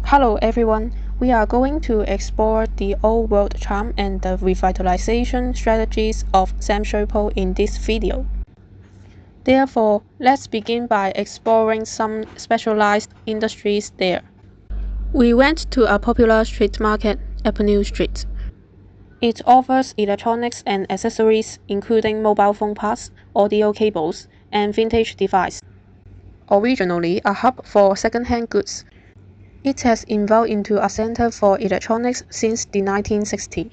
Hello everyone, we are going to explore the old world charm and the revitalization strategies of Sam Shui Po in this video. Therefore, let's begin by exploring some specialized industries there. We went to a popular street market, Avenue Street. It offers electronics and accessories including mobile phone parts, audio cables, and vintage devices. Originally a hub for second-hand goods, it has evolved into a center for electronics since the 1960s.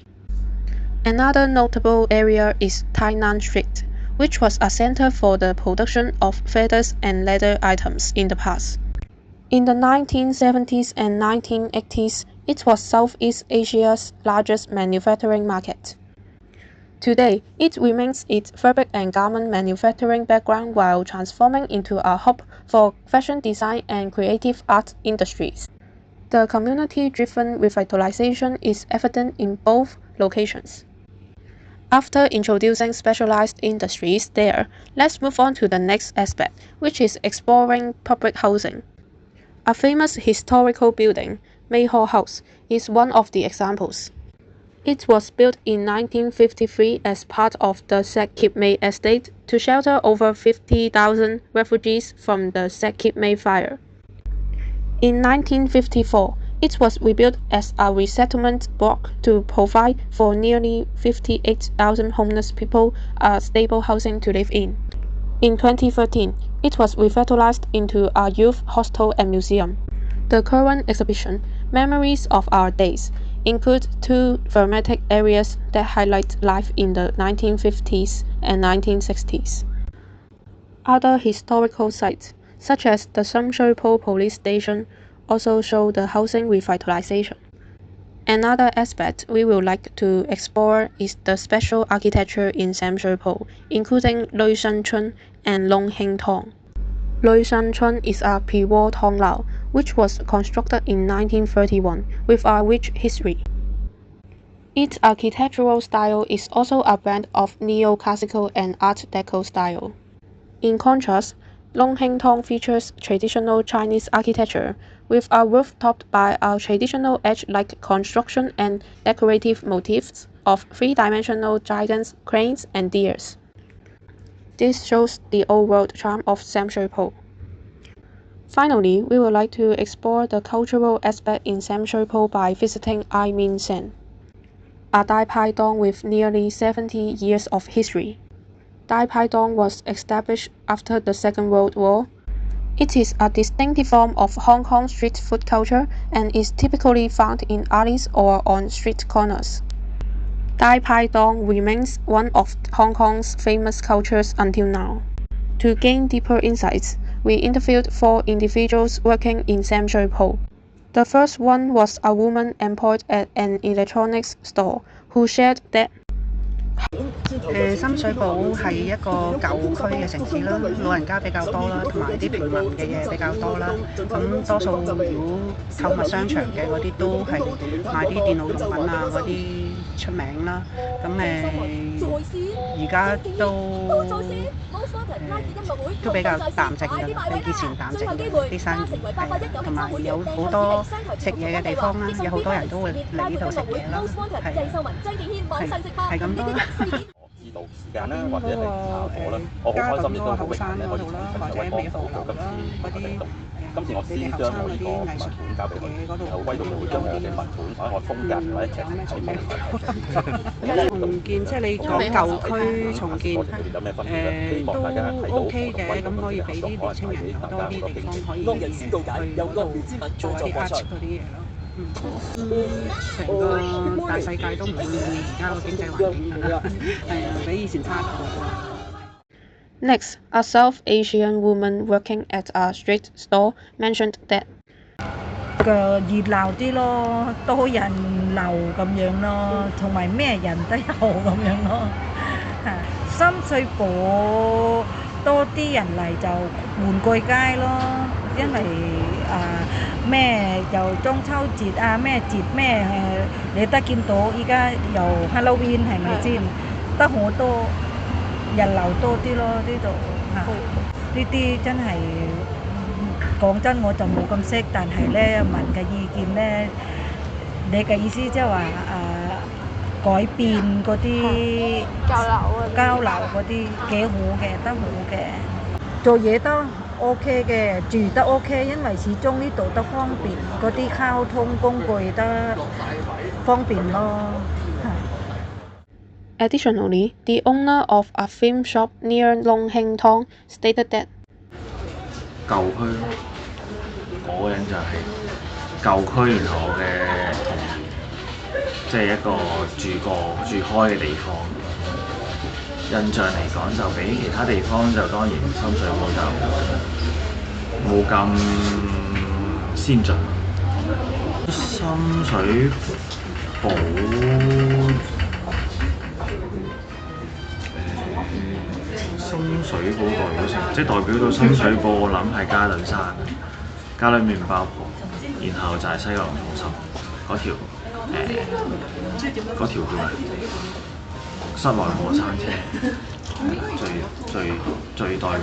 Another notable area is Tainan Street, which was a center for the production of feathers and leather items in the past. In the 1970s and 1980s, it was Southeast Asia's largest manufacturing market. Today, it remains its fabric and garment manufacturing background while transforming into a hub for fashion design and creative art industries. The community-driven revitalization is evident in both locations. After introducing specialized industries there, let's move on to the next aspect, which is exploring public housing. A famous historical building, Mayhall House, is one of the examples. It was built in 1953 as part of the Sek Kip Mei estate to shelter over 50,000 refugees from the Sek Kip Mei fire. In 1954, it was rebuilt as a resettlement block to provide for nearly 58,000 homeless people a stable housing to live in. In 2013, it was revitalized into a youth hostel and museum. The current exhibition, Memories of Our Days, includes two thematic areas that highlight life in the 1950s and 1960s. Other historical sites, such as the Sam Shui Po police station, also show the housing revitalization. Another aspect we would like to explore is the special architecture in Sam Shui Po, including Loi Shan Chun and Long Heng Tong. Loi Shan Chun is a pre-war tonglao, which was constructed in 1931 with a rich history. Its architectural style is also a blend of neoclassical and Art Deco style. In contrast, Long Heng Tong features traditional Chinese architecture, with a roof topped by a traditional edge-like construction and decorative motifs of three-dimensional gigants, cranes, and deers. This shows the old-world charm of Sam Shui Po. Finally, we would like to explore the cultural aspect in Sam Shui Po by visiting Ai Min Sen, a Dai Pai Dong with nearly 70 years of history. Dai Pai Dong was established after the Second World War. It is a distinctive form of Hong Kong street food culture and is typically found in alleys or on street corners. Dai Pai Dong remains one of Hong Kong's famous cultures until now. To gain deeper insights, we interviewed 4 individuals working in Sam Shui Po. The first one was a woman employed at an electronics store who shared that深水埗係一個舊區嘅城市啦，老人家比較多啦，同埋啲平民嘅嘢比較多啦。咁多數如果購物商場嘅嗰啲都係賣啲電腦用品啊嗰啲出名啦。咁而家都比較淡靜㗎啦，比以前淡靜啲生意係，同埋有好多食嘢嘅地方啦，有好多人都會嚟呢度食嘢啦，係咁多啦。知道時間啦，或者係下課啦，我好開心亦都好榮幸咧，可以從陳偉邦到今次活動。今次我先將我呢個文本交俾佢，然後威到佢會將我嘅文本或者我風格或者劇情睇埋。重建即係你講舊區重建，都 OK 嘅，咁可以俾啲年青人有多啲地方可以去嗰度做啲 art 嗰啲嘢咯。成個大世界都唔會而家個經濟環境㗎啦，係啊，比以前差好多。Next, a South Asian woman working at a street store mentioned that 熱鬧啲咯，多人流咁樣咯，同埋咩人都有咁樣咯。深水埗多啲人嚟就玩具街咯，因為咩又中秋節啊，咩節咩你得見到依家又 Halloween 係咪先？得好多人流多啲咯，呢度呢啲真係講真我就冇咁識，但係咧問嘅意見咧，你嘅意思即係話改變嗰啲交流嗰啲幾好嘅，得好嘅，做嘢得 OK 嘅，住得 OK，因為始終呢度得方便，嗰啲交通工具得方便咯。Additionally, the owner of a film shop near Long Heng Tong stated that 舊區嗰個人就係舊區，然後我嘅同即係一個住開嘅地方。印象嚟講就比其他地方就當然深水埗就冇咁先進。深水埗代表性，即係代表到深水埗，我諗係嘉頓山、嘉頓麵包鋪，然後就係西九龍中心嗰條叫咩？室內過山車，最代表到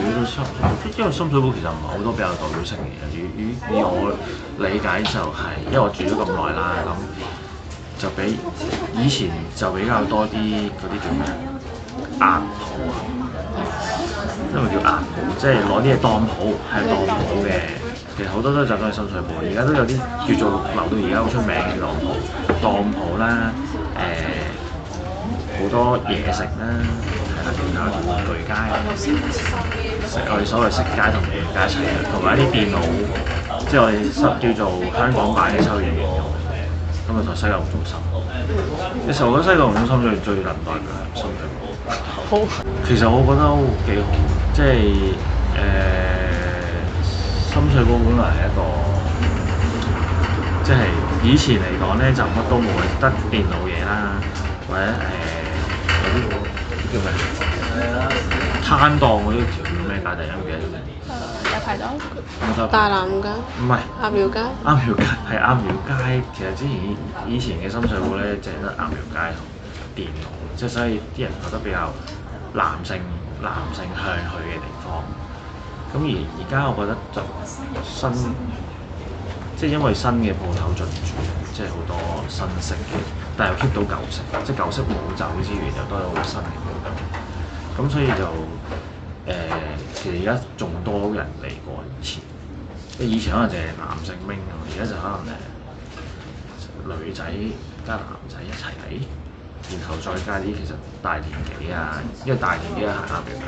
因為深水埗其實唔係好多比較代表性嘅嘢。以我理解就係、因為我住咗咁耐啦，咁就比以前就比較多啲嗰啲叫咩硬鋪啊。因為叫硬鋪，即係攞啲嘢當鋪，係當鋪嘅。其實好多都集中喺深水埗，而家都有啲叫做留到而家好出名嘅當鋪啦，好多嘢食啦，係啦，仲有玩具街，我哋所謂食街同玩具街一齊嘅，同埋一啲電腦，即係我哋叫做香港版嘅秋葉原咁啊，同西九龍中心。其實我覺得西九龍中心最能代表係深水埗。其實我覺得幾好，即係深水埗本來係一個，即係以前嚟講咧就乜都冇，得電腦嘢啦，或者有啲叫咩攤檔嗰啲條叫咩街？突然間唔記得咗。大排檔、大南街唔係鴨寮街。鴨寮街係鴨寮街，其實之前以前嘅深水埗咧，淨係得鴨寮街同電腦，即係所以啲人覺得比較男性向去嘅地方。咁而家我覺得就即係因為新嘅鋪頭進駐，即係好多新式嘅，但係又 keep 到舊式，即係舊式冇走之餘，又多咗好多新嘅鋪頭。咁所以就其實而家仲多人嚟過以前，即係以前可能淨係男性兵咁，而家就可能女仔加男仔一齊嚟，然後再加啲其實大年紀啊，因為大年紀行鴨寮街。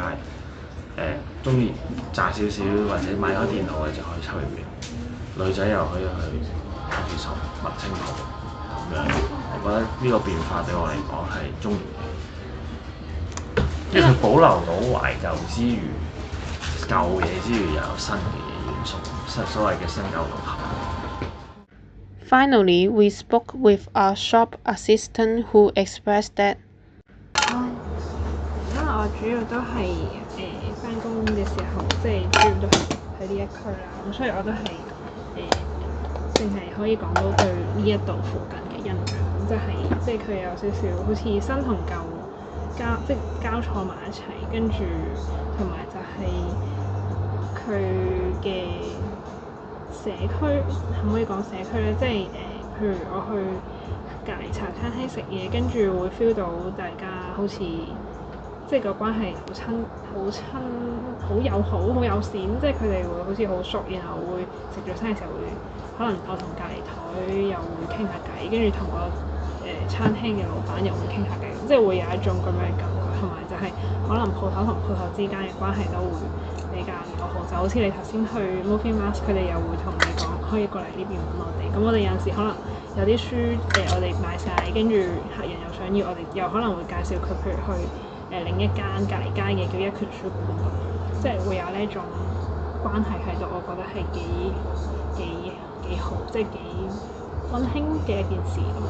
中意賺少少或者買開電腦嘅就可以出去邊，女仔又可以去開廁所、文青鋪咁樣。我覺得呢個變化對我嚟講係中意嘅，因為佢保留到懷舊之餘、舊嘢之餘又有新嘅元素，所謂嘅新舊融合。Finally, we spoke with a shop assistant who expressed that 因為我主要都係返工嘅時候，即係主要都係喺呢一區啦，咁所以我都係淨係可以講到對呢一度附近嘅印象，即係佢有少少好似新同舊交錯埋一齊，跟住同埋就係佢嘅社區，可唔可以講社區咧？即係譬如我去隔離茶餐廳食嘢，跟住會 feel 到大家好似即係個關係好友好、好友善，即係佢哋會好似好熟，然後會食早餐嘅時候會可能我同隔離台又會傾下偈，跟住同個餐廳嘅老闆又會傾下偈，即係會有一種咁樣嘅感覺，同埋就係可能鋪頭同鋪頭之間嘅關係都會比較友好，就好似你頭先去 Movie Mask，佢哋又會同你講可以過嚟呢邊揾我哋，咁我哋有陣時可能有啲書我哋買晒，跟住客人又想要，我哋又可能會介紹佢，譬如去另一間隔離街嘅叫一拳書館咁樣，即係會有呢一種關係喺度，我覺得係幾好，即係幾溫馨嘅一件事咁樣。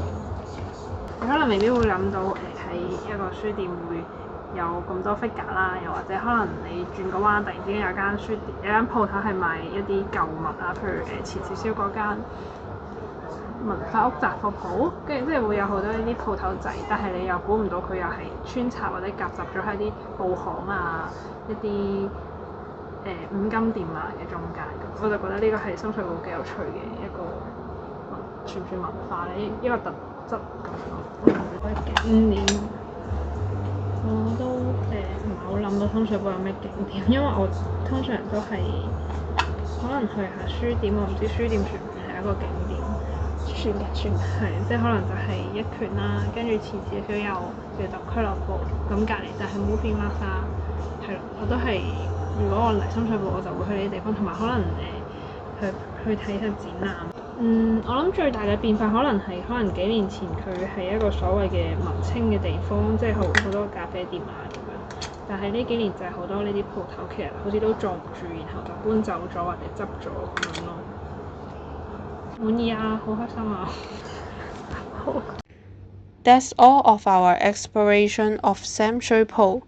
你可能未必會諗到喺一個書店會有咁多 figure 啦，又或者可能你轉個彎，突然之間有間鋪頭係賣一啲舊物啊，譬如前少少嗰間文化屋雜貨鋪，跟住即係會有好多呢啲鋪頭仔，但係你又估唔到佢又係穿插或者夾雜咗喺啲布行啊、一啲五金店賣嘅中間咁，我就覺得呢個係深水埗幾有趣嘅一個算唔算文化咧？一個特質咁樣咯。景點我都唔係好諗到深水埗有咩景點，因為我通常都係可能去下書店，我唔知書店算唔算係一個景點。算嘅，係即係可能就係一拳啦，跟住前少少有叫做俱樂部，咁隔離就係 Movie Plaza，係咯，我都係如果我嚟深水埗，我就會去呢啲地方，同埋可能去睇下展覽。我諗最大嘅變化可能幾年前佢係一個所謂嘅文青嘅地方，即係好多咖啡店啊咁樣，但係呢幾年就係好多呢啲鋪頭其實好似都坐唔住，然後就搬走咗或者執咗咁樣咯。滿意啊，好開心啊！That's all of our exploration of Sam Shui Po.